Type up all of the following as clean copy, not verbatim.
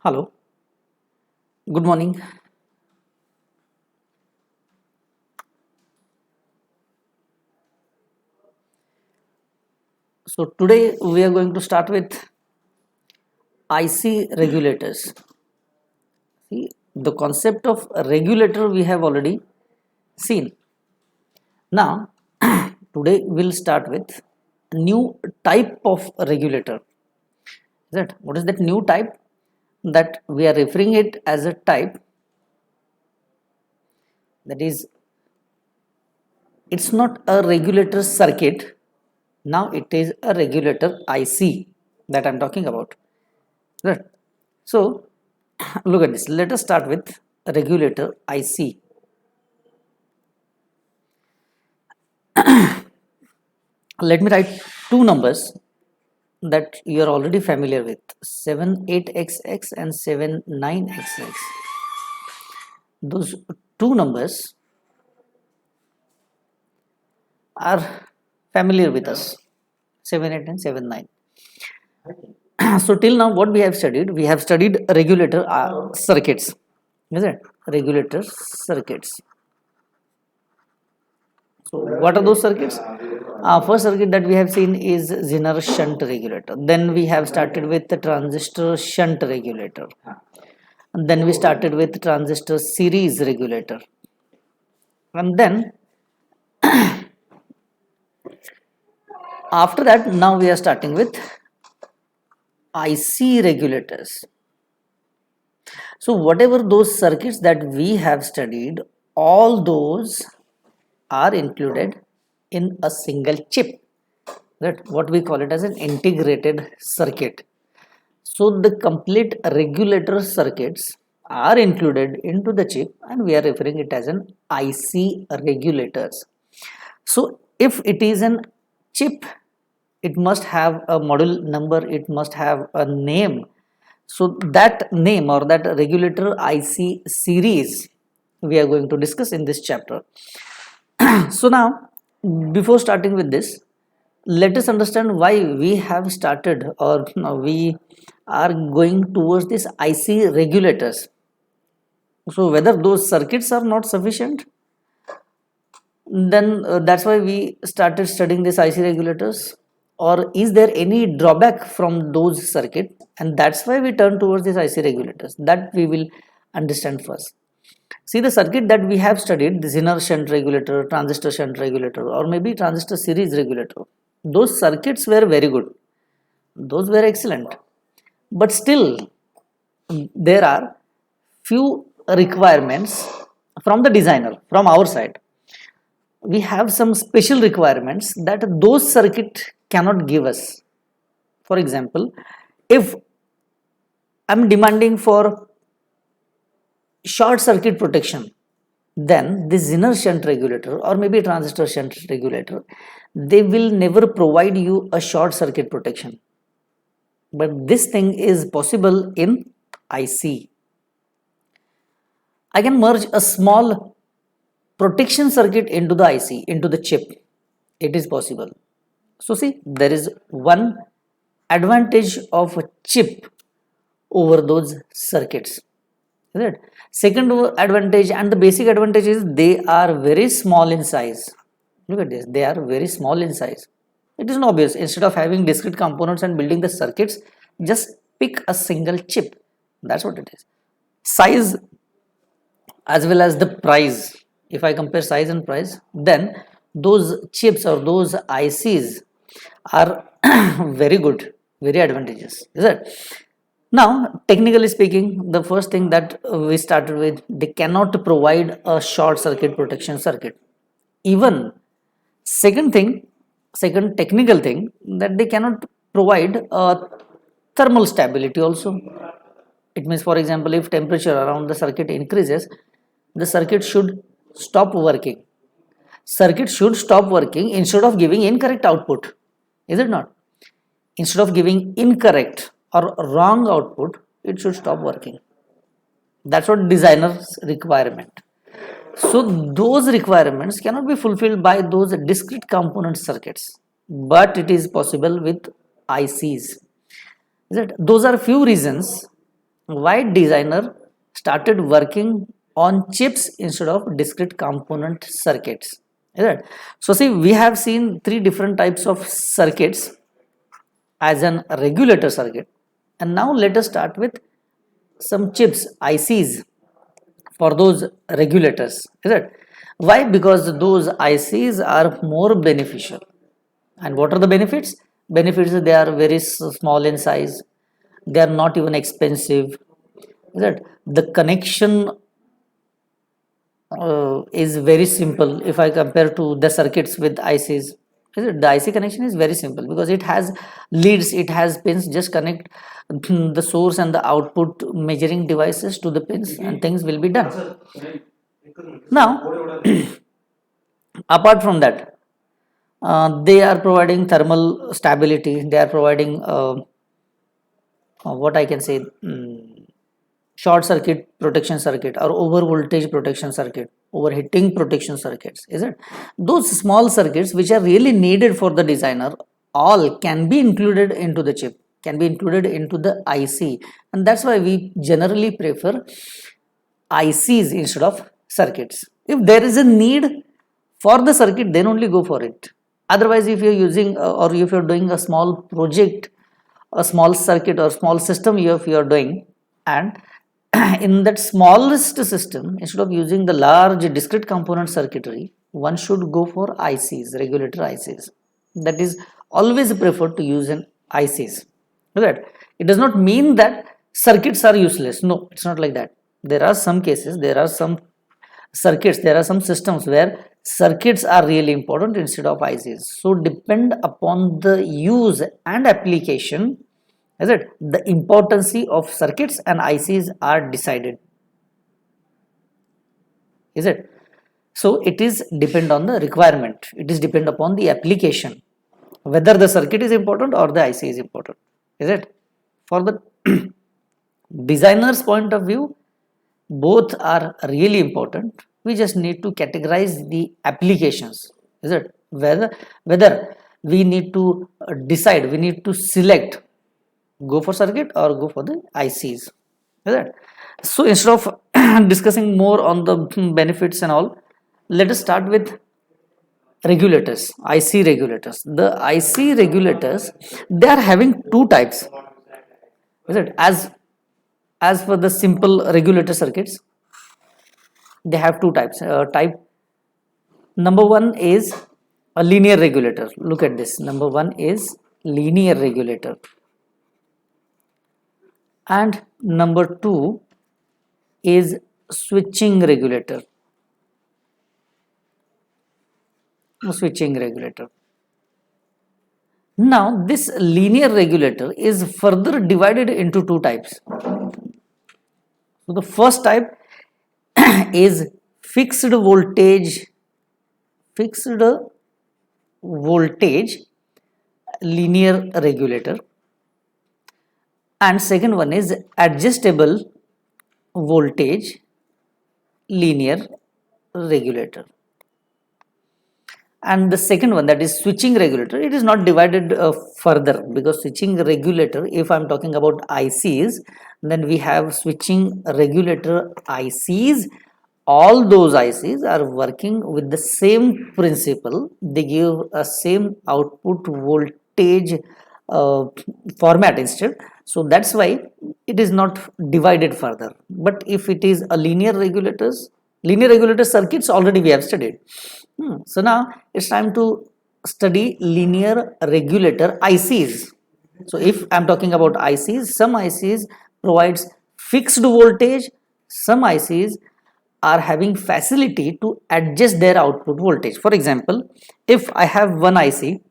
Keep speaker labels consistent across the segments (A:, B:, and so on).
A: Hello, good morning. So, today we are going to start with IC regulators. See, the concept of regulator we have already seen. Now, today we'll start with a new type of regulator. Is that what is that new type? That we are referring it as a type, that is, it's not a regulator circuit. Now it is a regulator IC that I'm talking about. Right. So, look at this. Let us start with regulator IC. Let me write two numbers that you are already familiar with, 78XX and 79XX. Those two numbers are familiar with us, 78 and 79. So till now what we have studied regulator circuits, is it? Regulator circuits. So what are those circuits? First circuit that we have seen is Zener shunt regulator. Then we have started with the transistor shunt regulator. And then we started with transistor series regulator. And then after that, now we are starting with IC regulators. So whatever those circuits that we have studied, all those are included in a single chip. That what we call it as an integrated circuit. So the complete regulator circuits are included into the chip and we are referring it as an IC regulators. So if it is an chip, it must have a module number, it must have a name. So that name or that regulator IC series we are going to discuss in this chapter. So now before starting with this, let us understand why we have started or we are going towards this IC regulators. So whether those circuits are not sufficient, then that's why we started studying this IC regulators, or is there any drawback from those circuits, and that's why we turn towards these IC regulators. That we will understand first. See, the circuit that we have studied, the Zener shunt regulator, transistor shunt regulator, or maybe transistor series regulator, those circuits were very good, those were excellent, but still there are few requirements from the designer, from our side. We have some special requirements that those circuit cannot give us. For example, if I'm demanding for short circuit protection, then the Zener shunt regulator or maybe transistor shunt regulator, they will never provide you a short circuit protection. But this thing is possible in IC. I can merge a small protection circuit into the IC, into the chip. It is possible. So see, there is one advantage of a chip over those circuits. Is it? Second advantage and the basic advantage is they are very small in size. Look at this, they are very small in size. It is obvious, instead of having discrete components and building the circuits, just pick a single chip. That's what it is. Size as well as the price. If I compare size and price, then those chips or those ICs are very good, very advantageous. Is it? Now, technically speaking, the first thing that we started with, they cannot provide a short circuit protection circuit. Even second thing, second technical thing, that they cannot provide a thermal stability also. It means, for example, if temperature around the circuit increases, the circuit should stop working. Circuit should stop working instead of giving incorrect output. Is it not? Instead of giving incorrect or wrong output, it should stop working. That's what designer's requirement. So those requirements cannot be fulfilled by those discrete component circuits, but it is possible with ICs. Is it? Those are few reasons why designer started working on chips instead of discrete component circuits. Is it? So see, we have seen three different types of circuits as an regulator circuit, and now let us start with some chips, ICs, for those regulators. Is it? Why? Because those ICs are more beneficial. And what are the benefits? Benefits, they are very small in size, they are not even expensive. Is it? The connection is very simple if I compare to the circuits with ICs. The IC connection is very simple because it has leads, it has pins. Just connect the source and the output measuring devices to the pins, and things will be done. Now, apart from that, they are providing thermal stability. They are providing what I can say. Short circuit protection circuit or over voltage protection circuit, overheating protection circuits. Is it? Those small circuits which are really needed for the designer, all can be included into the chip, can be included into the IC, and that's why we generally prefer ICs instead of circuits. If there is a need for the circuit, then only go for it. Otherwise, if you're using or if you're doing a small project, a small circuit or small system, if you are doing, and in that smallest system, instead of using the large discrete component circuitry, one should go for ICs, regulator ICs. That is always preferred to use in ICs. Right? It does not mean that circuits are useless. No, it's not like that. There are some cases, there are some circuits, there are some systems where circuits are really important instead of ICs. So depend upon the use and application, is it, the importance of circuits and ICs are decided. Is it? So it is depend on the requirement, it is depend upon the application, whether the circuit is important or the IC is important. Is it? For the designer's point of view, both are really important. We just need to categorize the applications. Is it? Whether we need to decide, we need to select, go for circuit or go for the ICs. Is it? So instead of discussing more on the benefits and all, let us start with regulators, IC regulators. The IC regulators, they are having two types. Is it? As for the simple regulator circuits, they have two types. Type number one is a linear regulator. Look at this. Number one is linear regulator, and number two is switching regulator. Switching regulator. Now, this linear regulator is further divided into two types. So, the first type is fixed voltage linear regulator, and second one is adjustable voltage linear regulator. And the second one, that is switching regulator, it is not divided further, because switching regulator, if I'm talking about ICs, then we have switching regulator ICs. All those ICs are working with the same principle. They give a same output voltage format instead. So that's why it is not divided further. But if it is a linear regulator circuits, already we have studied. So now it's time to study linear regulator ICs. So if I'm talking about ICs, some ICs provides fixed voltage, some ICs are having facility to adjust their output voltage. For example, if I have one IC,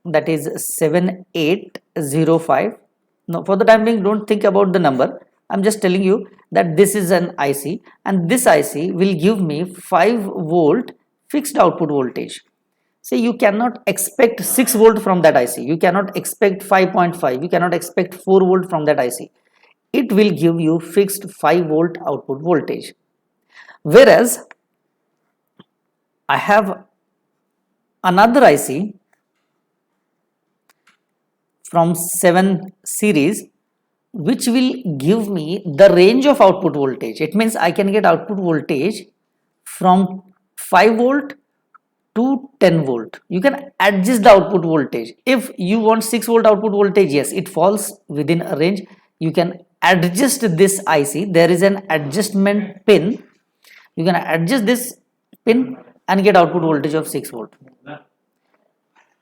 A: that is 7805. Now for the time being, don't think about the number. I'm just telling you that this is an IC, and this IC will give me 5 volt fixed output voltage. Say you cannot expect 6 volt from that IC, you cannot expect 5.5, you cannot expect 4 volt from that IC. It will give you fixed 5 volt output voltage. Whereas I have another IC from 7 series, which will give me the range of output voltage. It means I can get output voltage from 5 volt to 10 volt. You can adjust the output voltage. If you want 6 volt output voltage, yes, it falls within a range. You can adjust this IC. There is an adjustment pin. You can adjust this pin and get output voltage of 6 volt.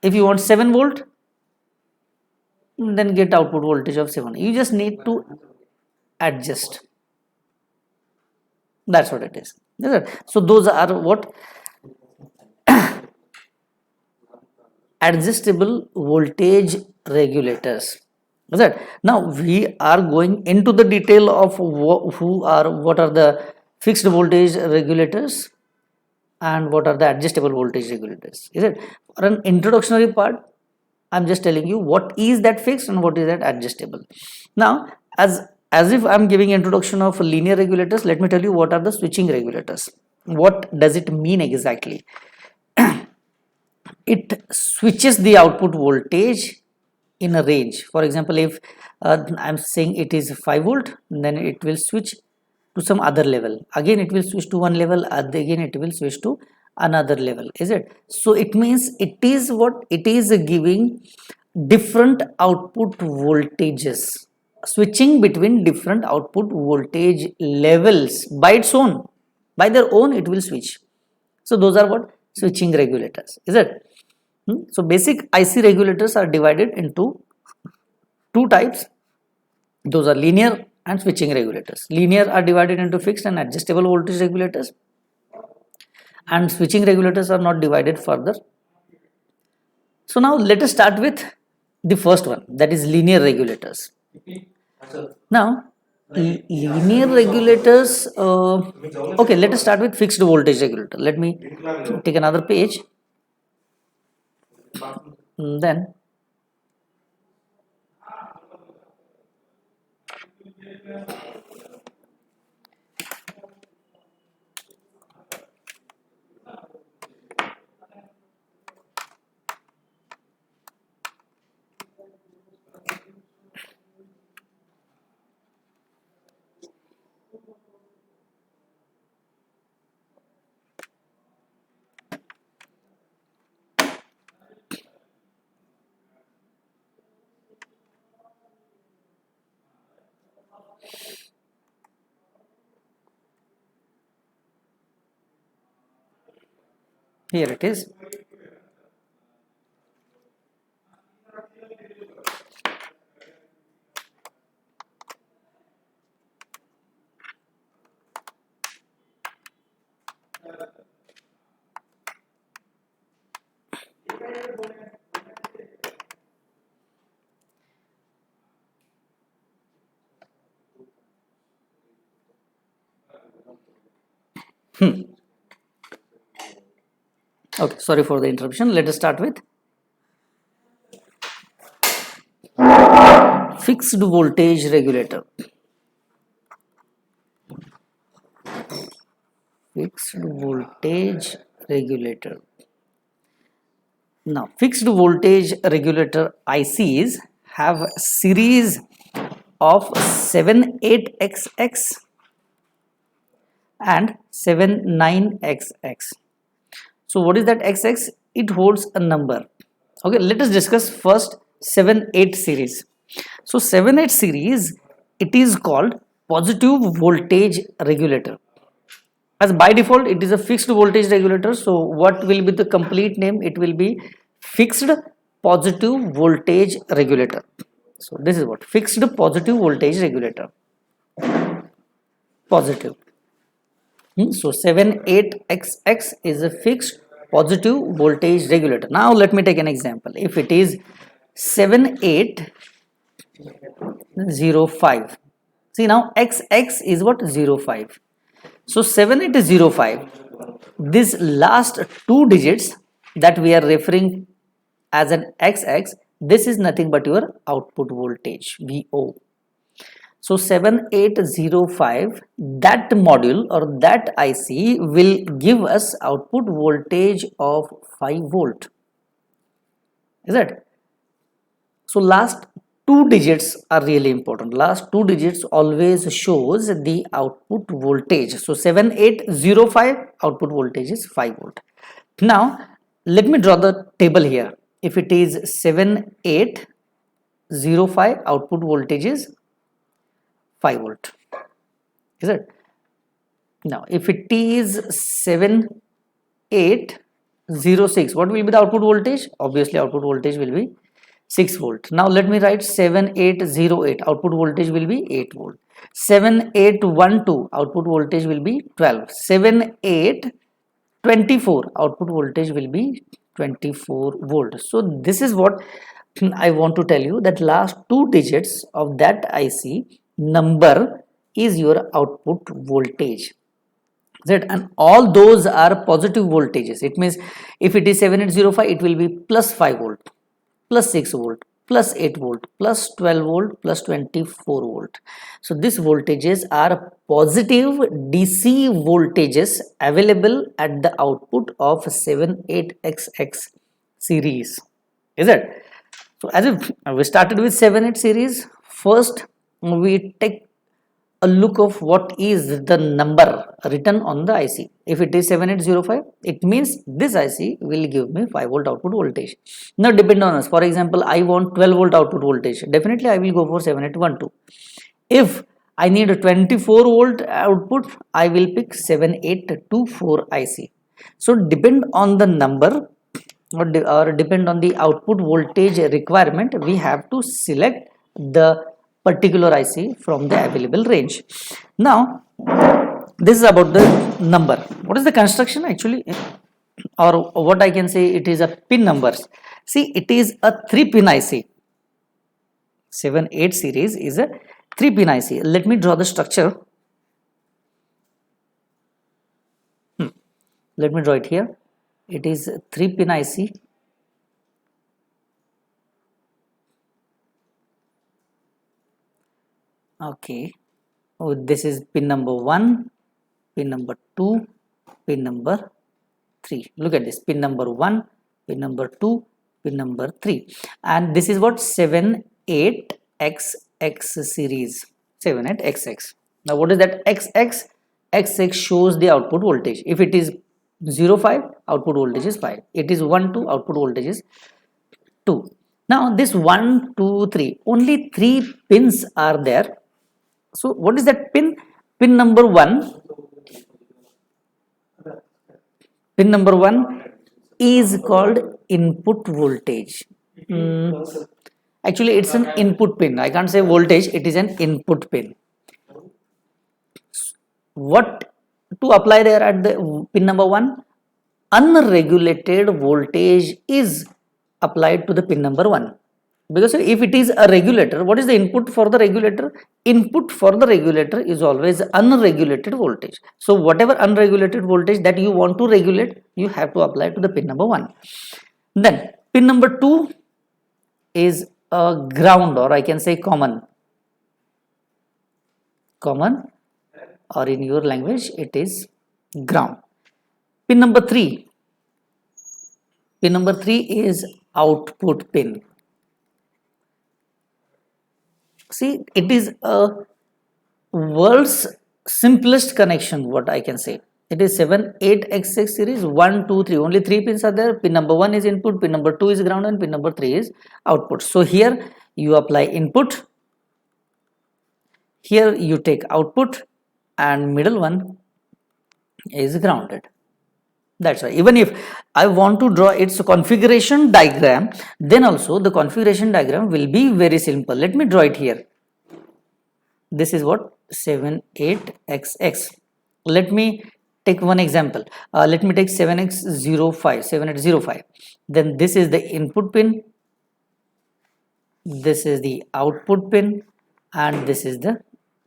A: If you want 7 volt, then get output voltage of 7. You just need to adjust. That's what it is. So those are what adjustable voltage regulators. Is it? Now we are going into the detail of what are the fixed voltage regulators and what are the adjustable voltage regulators. Is it? For an introductory part, I'm just telling you what is that fixed and what is that adjustable. Now, as if I'm giving introduction of linear regulators, let me tell you what are the switching regulators. What does it mean exactly? It switches the output voltage in a range. For example, if I'm saying it is 5 volt, then it will switch to some other level. Again, it will switch to one level. Again, it will switch to another level. Is it? So it means it is what it is giving different output voltages, switching between different output voltage levels by its own. By their own, it will switch. So those are what switching regulators. Is it? So basic IC regulators are divided into two types. Those are linear and switching regulators. Linear are divided into fixed and adjustable voltage regulators, and switching regulators are not divided further. So now let us start with the first one, that is linear regulators. Now linear regulators, okay, let us start with fixed voltage regulator. Let me take another page. Then here it is. Okay, sorry for the interruption. Let us start with fixed voltage regulator. Fixed voltage regulator. Now, fixed voltage regulator ICs have a series of 78XX and 79XX. So what is that XX? It holds a number. Okay, let us discuss first 78 series. So 78 series, it is called positive voltage regulator. As by default, it is a fixed voltage regulator. So what will be the complete name? It will be fixed positive voltage regulator. So this is what fixed positive voltage regulator. Positive. So 78XX is a fixed positive voltage regulator. Now let me take an example. If it is 7805, see now XX is what? 05. So 7805, this last two digits that we are referring as an XX, this is nothing but your output voltage, VO. So 7805, that module or that IC will give us output voltage of 5 volt. Is it? So last two digits are really important. Last two digits always shows the output voltage. So 7805 output voltage is 5 volt. Now let me draw the table here. If it is 7805 output voltage is 5 volt, is it? Now if it is 7806, what will be the output voltage? Obviously output voltage will be 6 volt. Now let me write 7808, output voltage will be 8 volt. 7812, output voltage will be 12. 7824, output voltage will be 24 volt. So this is what I want to tell you, that last two digits of that IC number is your output voltage. Right? And all those are positive voltages. It means if it is 7805, it will be plus 5 volt, plus 6 volt, plus 8 volt, plus 12 volt, plus 24 volt. So these voltages are positive DC voltages available at the output of 78XX series. Is it? So as if we started with 78 series, first we take a look of what is the number written on the IC. If it is 7805, it means this IC will give me 5 volt output voltage. Now depend on us. For example, I want 12 volt output voltage. Definitely I will go for 7812. If I need a 24 volt output, I will pick 7824 IC. So depend on the number or depend on the output voltage requirement, we have to select the particular IC from the available range. Now this is about the number. What is the construction actually, or what I can say, it is a pin numbers. See, it is a 3-pin IC. 78 series is a 3-pin IC. Let me draw the structure. Let me draw it here. It is a 3-pin IC. Okay, oh, this is pin number 1, pin number 2, pin number 3. Look at this, pin number 1, pin number 2, pin number 3, and this is what 78XX series, 78XX. Now what is that XX? XX shows the output voltage. If it is 05, output voltage is 5. It is 12, output voltage is 2. Now this 1, 2, 3, only 3 pins are there. So what is that pin? Pin number 1. Pin number 1 is called input voltage. Actually, it's an input pin. I can't say voltage, it is an input pin. What to apply there at the pin number 1? Unregulated voltage is applied to the pin number 1. Because if it is a regulator, what is the input for the regulator? Input for the regulator is always unregulated voltage. So whatever unregulated voltage that you want to regulate, you have to apply to the pin number 1. Then pin number 2 is a ground, or I can say common, or in your language it is ground. Pin number 3 is output pin. See, it is a world's simplest connection, what I can say. It is 78XX series, 1, 2, 3. Only 3 pins are there. Pin number 1 is input, pin number 2 is ground, and pin number 3 is output. So here you apply input, here you take output, and middle one is grounded. That's why even if I want to draw its configuration diagram, then also the configuration diagram will be very simple. Let me draw it here. This is what 78XX. Let me take one example. Let me take 7805. Then this is the input pin, this is the output pin, and this is the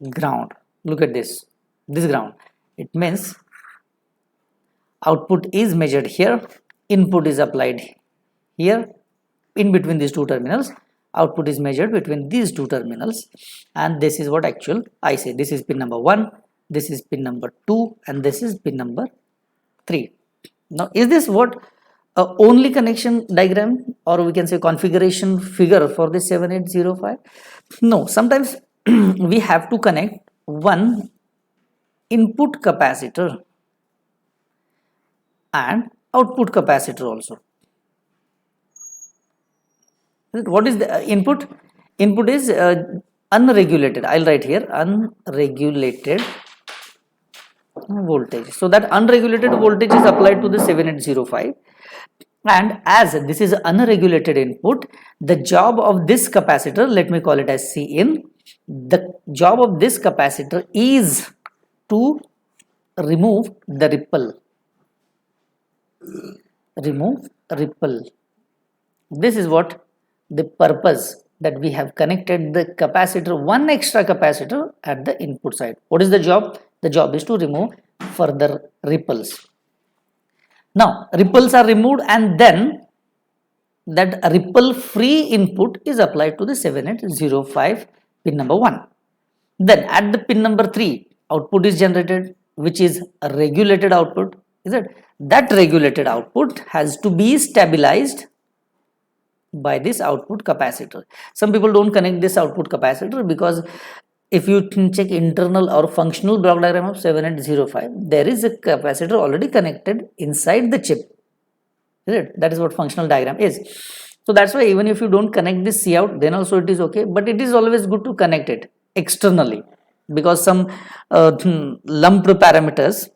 A: ground. Look at this ground. It means output is measured here, input is applied here, in between these two terminals. Output is measured between these two terminals, and this is what actual I say. This is pin number 1, this is pin number 2, and this is pin number 3. Now is this what only connection diagram, or we can say configuration figure for the 7805? No, sometimes we have to connect one input capacitor and output capacitor also. What is the input? Input is unregulated. I'll write here unregulated voltage. So that unregulated voltage is applied to the 7805, and as this is unregulated input, the job of this capacitor, let me call it as Cin, the job of this capacitor is to remove the ripple. Remove ripple. This is what the purpose, that we have connected the capacitor, one extra capacitor at the input side. What is the job? The job is to remove further ripples. Now ripples are removed, and then that ripple free input is applied to the 7805 pin number 1. Then at the pin number 3, output is generated, which is a regulated output. Is it? That regulated output has to be stabilized by this output capacitor. Some people don't connect this output capacitor because if you check internal or functional block diagram of 7805, there is a capacitor already connected inside the chip. Is it? That is what functional diagram is. So that's why even if you don't connect this C out, then also it is okay, but it is always good to connect it externally, because some lumped parameters,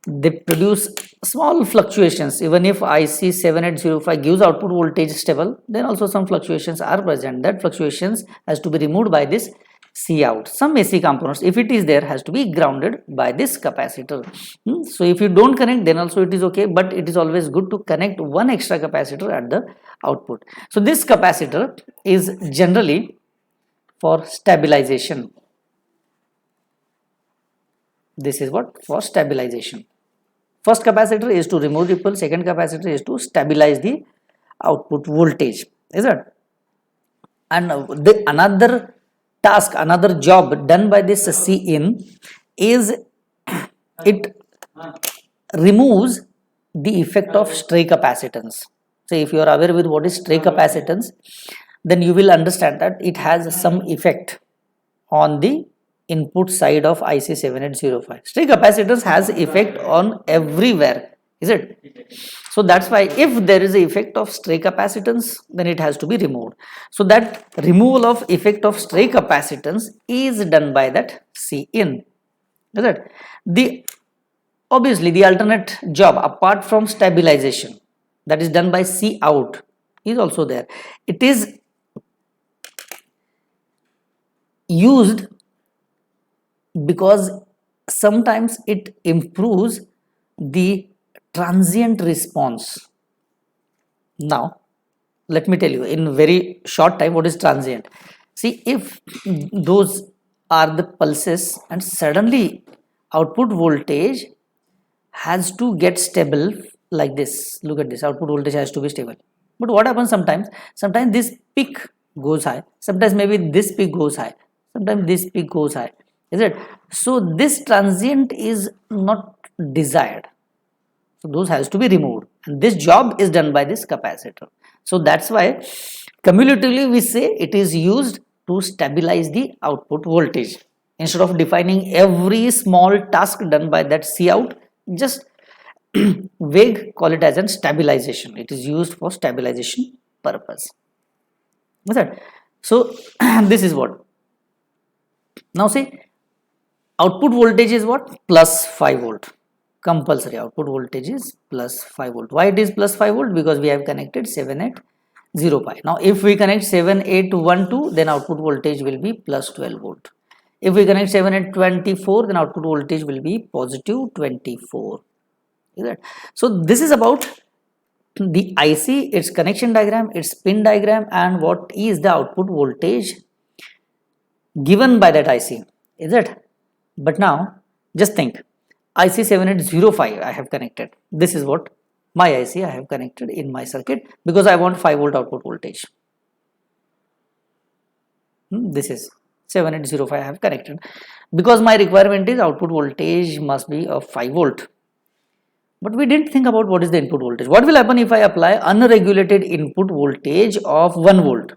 A: they produce small fluctuations. Even if IC 7805 gives output voltage stable, then also some fluctuations are present. That fluctuations has to be removed by this C out. Some AC components, if it is there, has to be grounded by this capacitor. So if you don't connect, then also it is okay, but it is always good to connect one extra capacitor at the output. So this capacitor is generally for stabilization. This is what? For stabilization. First capacitor is to remove ripple, second capacitor is to stabilize the output voltage. Is it? And another task, another job done by this Cin is it removes the effect of stray capacitance. So if you are aware with what is stray capacitance, then you will understand that it has some effect on the input side of IC 7805. Stray capacitance has effect on everywhere, is it? So that's why if there is a effect of stray capacitance, then it has to be removed. So that removal of effect of stray capacitance is done by that Cin. Is it? Obviously the alternate job apart from stabilization, that is done by C out, is also there. It is used because sometimes it improves the transient response. Now let me tell you in very short time what is transient. See, if those are the pulses and suddenly output voltage has to get stable like this, look at this, output voltage has to be stable. But what happens sometimes this peak goes high, sometimes maybe this peak goes high, sometimes this peak goes high. Is it? So this transient is not desired. So those has to be removed, and this job is done by this capacitor. So that's why cumulatively we say it is used to stabilize the output voltage. Instead of defining every small task done by that C out, just vague call it as a stabilization. It is used for stabilization purpose. Is that? So this is what. Now see, output voltage is what? Plus 5 volt. Compulsory output voltage is plus 5 volt. Why it is plus 5 volt? Because we have connected 7805. Now if we connect 7812, then output voltage will be plus 12 volt. If we connect 7824, then output voltage will be positive 24. Is that? So this is about the IC, its connection diagram, its pin diagram, and what is the output voltage given by that IC. Is it? But now just think, IC 7805 I have connected. This is what my IC I have connected in my circuit because I want 5 volt output voltage. This is 7805 I have connected because my requirement is output voltage must be of 5 volt. But we didn't think about what is the input voltage. What will happen if I apply unregulated input voltage of 1 volt?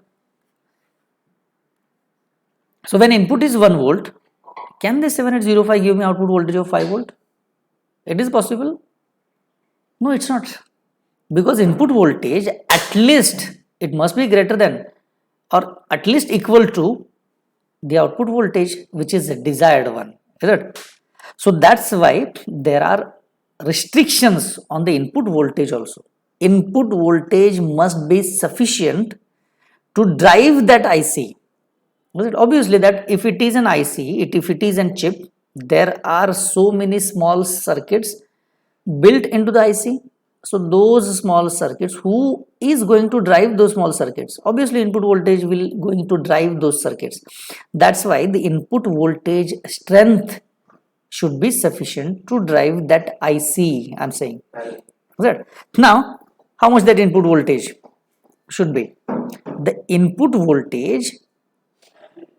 A: So when input is 1 volt, can this 7805 give me output voltage of 5 volt? It is possible? No, it's not. Because input voltage, at least it must be greater than or at least equal to the output voltage, which is a desired one, is it? So that's why there are restrictions on the input voltage also. Input voltage must be sufficient to drive that IC. Obviously, that if it is an IC, if it is a chip, there are so many small circuits built into the IC. So those small circuits, who is going to drive those small circuits? Obviously, input voltage will going to drive those circuits. That's why the input voltage strength should be sufficient to drive that IC. I'm saying. Right. Now, how much that input voltage should be? The input voltage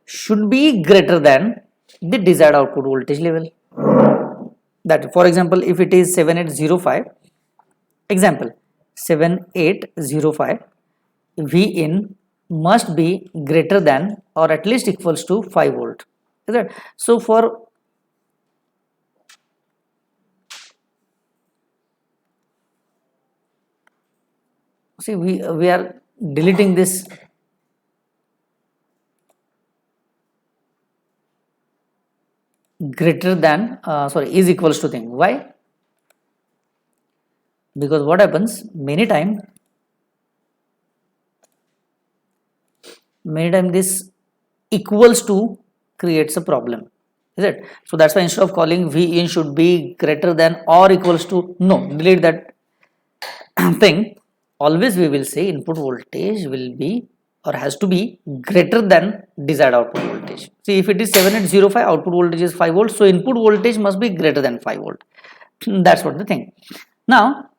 A: should be greater than the desired output voltage level. That, for example, if it is 7805, example 7805, V in must be greater than or at least equals to 5 volt. Is that so? For see, we are deleting this greater than sorry, is equals to thing. Why? Because what happens many time this equals to creates a problem, is it? So that's why instead of calling V in should be greater than or equals to, no, delete that thing. Always we will say input voltage will be or has to be greater than desired output voltage. See, if it is 7805, output voltage is 5 volts, so input voltage must be greater than 5 volt. That's what the thing. Now,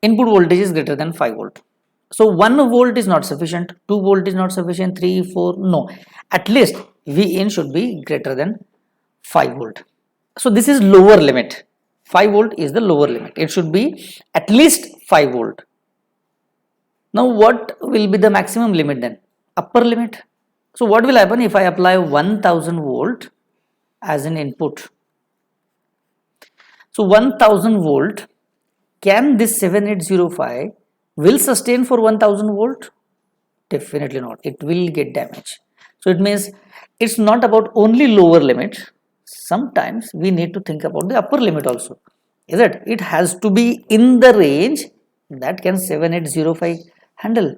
A: input voltage is greater than 5 volt. So 1 volt is not sufficient, 2 volt is not sufficient, 3, 4, no. At least V in should be greater than 5 volt. So this is lower limit. 5 volt is the lower limit. It should be at least 5 volt. Now what will be the maximum limit then? Upper limit. So what will happen if I apply 1000 volt as an input? So 1000 volt, can this 7805 will sustain for 1000 volt? Definitely not. It will get damaged. So it means it's not about only lower limit. Sometimes we need to think about the upper limit also. Is it? It has to be in the range that can 7805 handle.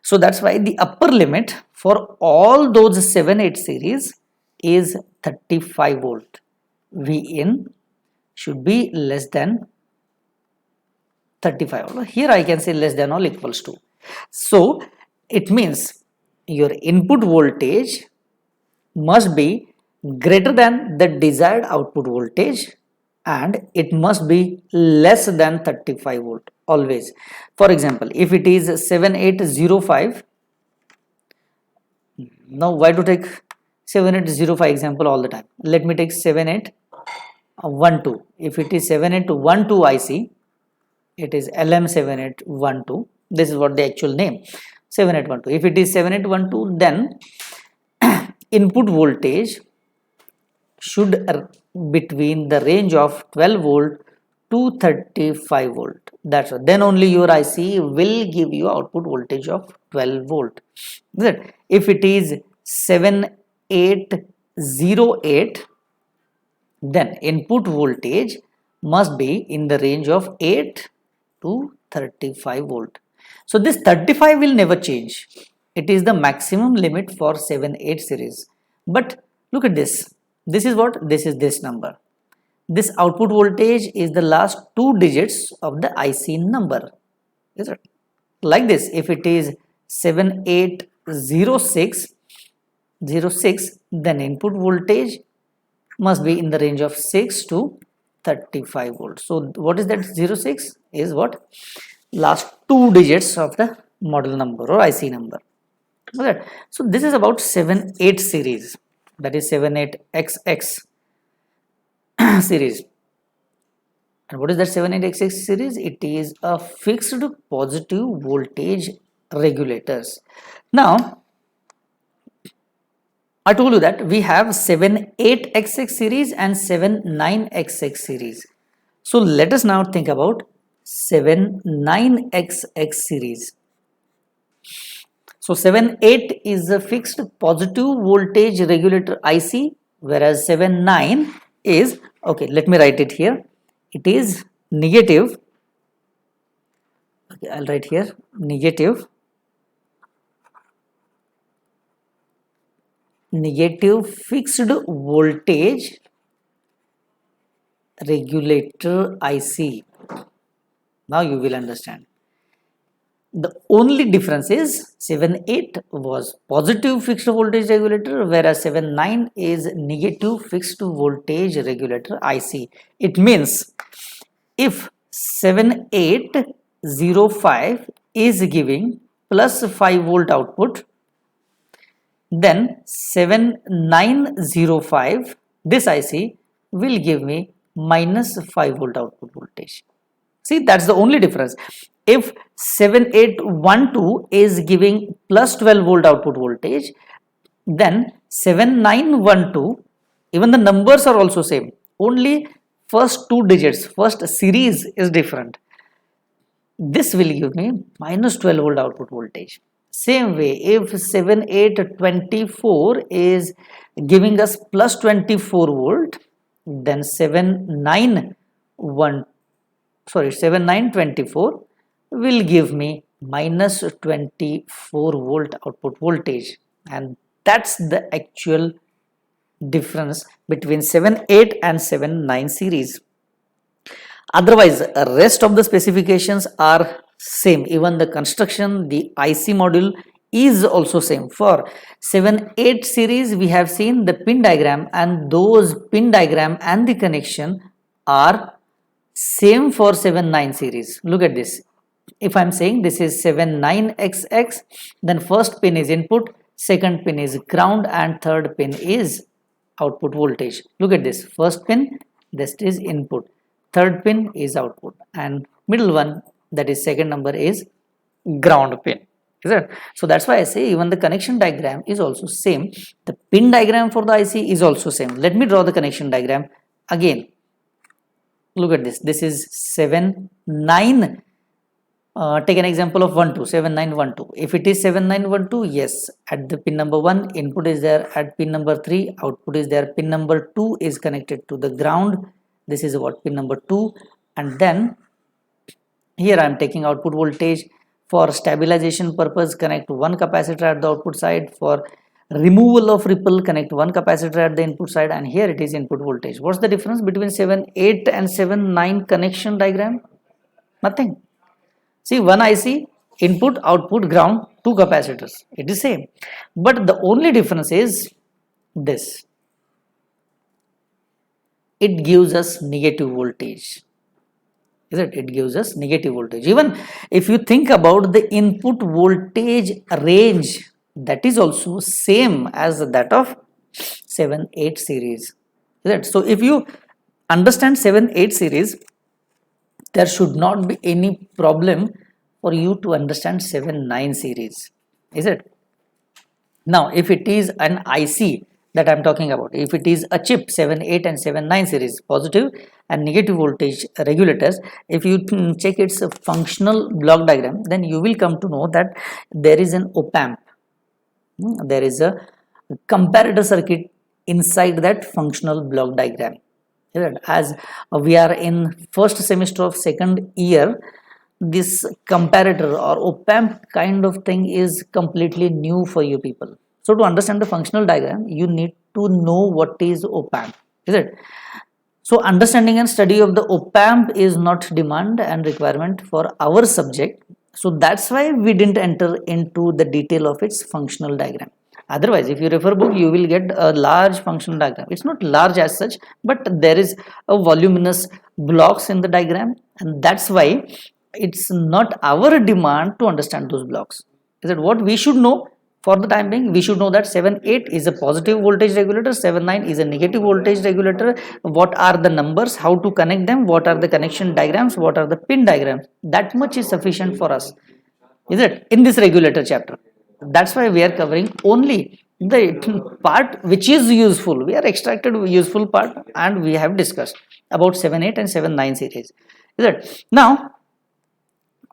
A: So that's why the upper limit for all those 78 series is 35 volt. V in should be less than 35. Here I can say less than or equals to. So it means your input voltage must be greater than the desired output voltage and it must be less than 35 volt always. For example, if it is 7805, now why to take 7805 example all the time? Let me take 7812. If it is 7812 IC, it is LM7812. This is what the actual name, 7812. If it is 7812, then input voltage should between the range of 12 volt to 35 volt. That's what. Then only your IC will give you output voltage of 12 volt. If it is 7808, then input voltage must be in the range of 8 to 35 volt. So this 35 will never change. It is the maximum limit for 7-8 series. But look at this. This is what? This is this number. This output voltage is the last 2 digits of the IC number. Is it? Like this, if it is 7806, then input voltage must be in the range of 6 to 35 volts. So what is that 06? Is what? Last 2 digits of the model number or IC number. Okay. So this is about 7-8 series, that is 78XX series. And what is that 78XX series? It is a fixed positive voltage regulators. Now, I told you that we have 78XX series and 79XX series. So let us now think about 79XX series. So 78 is a fixed positive voltage regulator IC, whereas 79 is, okay, let me write it here. It is negative, okay, I'll write here negative fixed voltage regulator IC. Now you will understand. The only difference is 78 was positive fixed voltage regulator, whereas 79 is negative fixed voltage regulator IC. It means if 7805 is giving plus 5 volt output, then 7905, this IC will give me minus 5 volt output voltage. See, that's the only difference. If 7812 is giving plus 12 volt output voltage, then 7912, even the numbers are also same, only first two digits, first series is different. This will give me minus 12 volt output voltage. Same way, if 7824 is giving us plus 24 volt, then 7924 will give me minus 24 volt output voltage, and that's the actual difference between 78 and 79 series. Otherwise, rest of the specifications are same. Even the construction, the IC module is also same. For 78 series, we have seen the pin diagram, and those pin diagram and the connection are same for 79 series. Look at this. If I am saying this is 79XX, then first pin is input, second pin is ground, and third pin is output voltage. Look at this. First pin, this is input. Third pin is output, and middle one, that is second number, is ground pin. Is it? So that's why I say even the connection diagram is also same. The pin diagram for the IC is also same. Let me draw the connection diagram again. Look at this. This is 79. Take an example of 12, 7912. If it is 7912, yes, at the pin number 1, input is there. At pin number 3, output is there. Pin number 2 is connected to the ground. This is what pin number 2, and then here I am taking output voltage. For stabilization purpose, connect one capacitor at the output side. For removal of ripple, connect one capacitor at the input side, and here it is input voltage. What's the difference between 78 and 79 connection diagram? Nothing. See, one IC, input, output, ground, two capacitors. It is same, but the only difference is this. It gives us negative voltage. Is it? It gives us negative voltage. Even if you think about the input voltage range, that is also same as that of 7-8 series. Is it? So if you understand 7-8 series, there should not be any problem for you to understand 7-9 series. Is it? Now, if it is an IC that I am talking about, if it is a chip 7-8 and 7-9 series, positive and negative voltage regulators, if you check its functional block diagram, then you will come to know that there is an op-amp. There is a comparator circuit inside that functional block diagram. As we are in first semester of second year, this comparator or op-amp kind of thing is completely new for you people. So to understand the functional diagram, you need to know what is op-amp. Is it? So understanding and study of the op-amp is not demand and requirement for our subject. So that's why we didn't enter into the detail of its functional diagram. Otherwise, if you refer book, you will get a large functional diagram. It's not large as such, but there is a voluminous blocks in the diagram, and that's why it's not our demand to understand those blocks. Is that what we should know? For the time being, we should know that 7.8 is a positive voltage regulator, 7.9 is a negative voltage regulator. What are the numbers, how to connect them, what are the connection diagrams, what are the pin diagrams, that much is sufficient for us, is it, in this regulator chapter. That's why we are covering only the part which is useful. We are extracted useful part and we have discussed about 7.8 and 7.9 series, is it. Now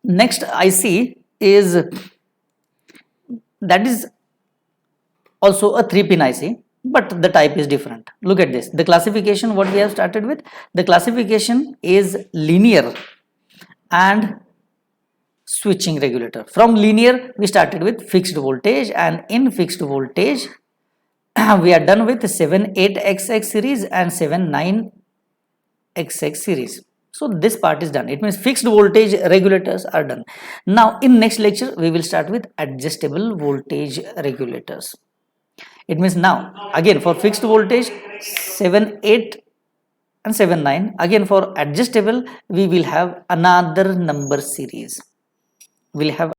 A: next IC is, that is also a 3-pin IC, but the type is different. Look at this, the classification what we have started with, the classification is linear and switching regulator. From linear we started with fixed voltage, and in fixed voltage we are done with 7.8XX series and 7.9XX series. So this part is done. It means fixed voltage regulators are done. Now in next lecture we will start with adjustable voltage regulators. It means now again for fixed voltage 7.8 and 7.9, again for adjustable we will have another number series. We'll have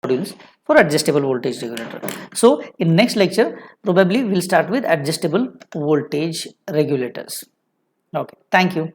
A: modules for adjustable voltage regulator. So in next lecture probably we'll start with adjustable voltage regulators. Okay, thank you.